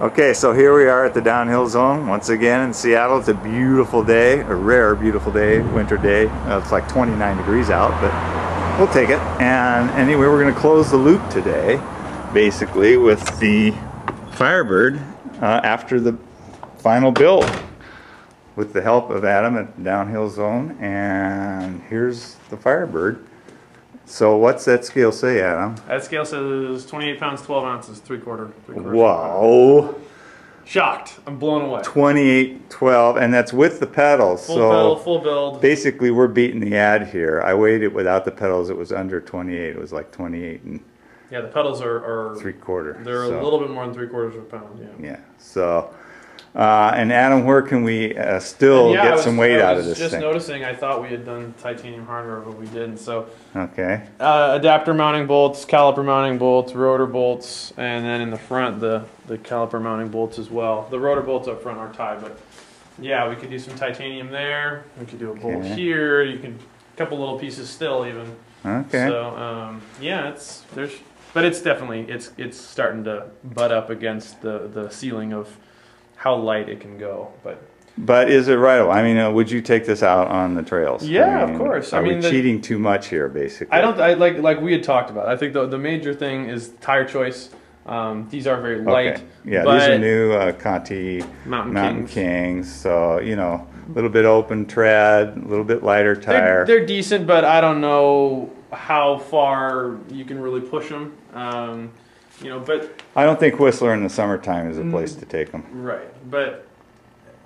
Okay, so here we are at the downhill zone once again in Seattle. It's a beautiful day, a rare beautiful day, winter day. It's like 29 degrees out, but we'll take it. And anyway, we're going to close the loop today, basically, with the Firebird after the final build, with the help of Adam at the downhill zone. And here's the Firebird. So what's that scale say, Adam? That scale says 28 pounds, 12 ounces, three-quarter. Wow. Shocked. I'm blown away. 28, 12, and that's with the pedals. Full pedal, full build. Basically, we're beating the ad here. I weighed it without the pedals. It was under 28. It was like 28 and... Yeah, the pedals are 3/4. They're a little bit more than 3/4 of a pound, yeah. Yeah, so... and Adam, where can we still get some weight out of this thing? I was just noticing, I thought we had done titanium hardware, but we didn't. So, okay. Adapter mounting bolts, caliper mounting bolts, rotor bolts, and then in the front, the caliper mounting bolts as well. The rotor bolts up front are tied, but yeah, we could do some titanium there. We could do a bolt here. You can a couple little pieces still even. Okay. So yeah, but it's definitely it's starting to butt up against the ceiling of how light it can go, but is it right? I mean, would you take this out on the trails? Yeah, I mean, of course. Are we cheating too much here, basically? Like we had talked about. I think the major thing is tire choice. These are very light. Okay. Yeah, these are new Conti Mountain Kings. So you know, a little bit open tread, a little bit lighter tire. They're decent, but I don't know how far you can really push them. You know, but I don't think Whistler in the summertime is a place to take them. Right, but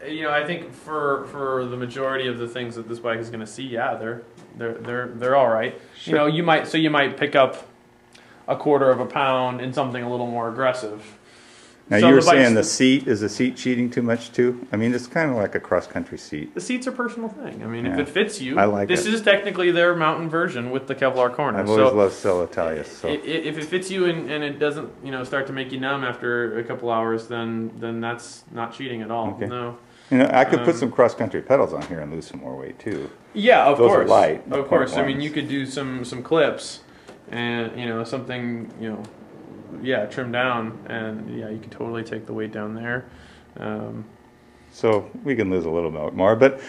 you know, I think for the majority of the things that this bike is going to see, yeah, they're all right. Sure. You know, you might pick up 1/4 of a pound in something a little more aggressive. Now you were saying the seat, is the seat cheating too much too? I mean, it's kind of like a cross-country seat. The seat's a personal thing. I mean, if it fits you, I like this is technically their mountain version with the Kevlar corner. I've always loved Celitalia. So if it fits you and it doesn't, you know, start to make you numb after a couple hours, then that's not cheating at all. Okay. No. You know, I could put some cross-country pedals on here and lose some more weight too. Yeah, of course. Those are light. Of course. I mean, you could do some clips, and you know, something, you know. Yeah, trim down, and yeah, you can totally take the weight down there. So we can lose a little bit more, but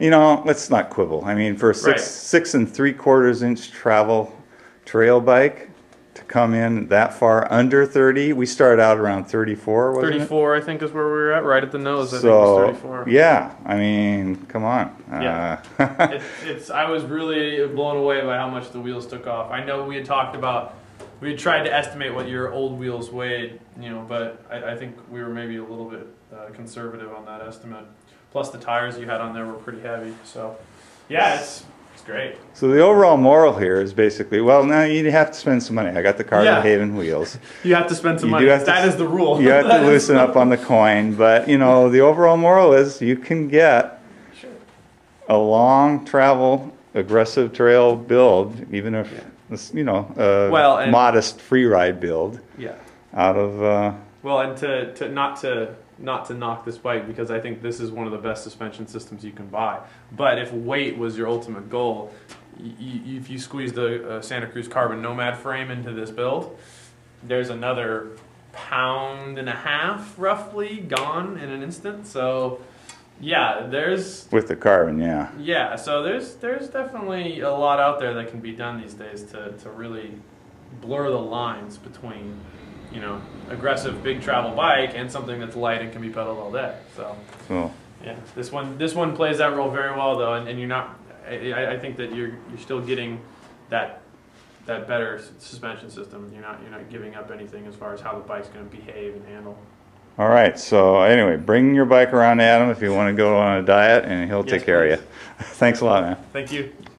you know, let's not quibble. I mean, for a 6 3/4 inch trail bike to come in that far under 30, we started out around 34. Wasn't 34, I think, is where we were at, right at the nose. I think it was 34. Yeah, I mean, come on. Yeah, I was really blown away by how much the wheels took off. I know we had talked about. We had tried to estimate what your old wheels weighed, you know, but I think we were maybe a little bit conservative on that estimate. Plus the tires you had on there were pretty heavy, so yeah, it's great. So the overall moral here is basically, well, now you have to spend some money. I got the Carbon Haven wheels. You have to spend some money. That is the rule. You have to loosen up on the coin, but you know, the overall moral is you can get a long travel, aggressive trail build, even if you know, modest free ride build. Yeah. Out of well, and to not to knock this bike, because I think this is one of the best suspension systems you can buy. But if weight was your ultimate goal, if you squeeze the Santa Cruz Carbon Nomad frame into this build, there's another 1.5 pounds roughly gone in an instant. So. Yeah, there's... With the carbon, yeah. Yeah, so there's definitely a lot out there that can be done these days to really blur the lines between, you know, aggressive big travel bike and something that's light and can be pedaled all day. So, cool. Yeah, this one plays that role very well though, and you're not... I think that you're still getting that better suspension system. You're not giving up anything as far as how the bike's going to behave and handle. All right, so anyway, bring your bike around to Adam if you want to go on a diet, and he'll take care of you. Thanks a lot, man. Thank you.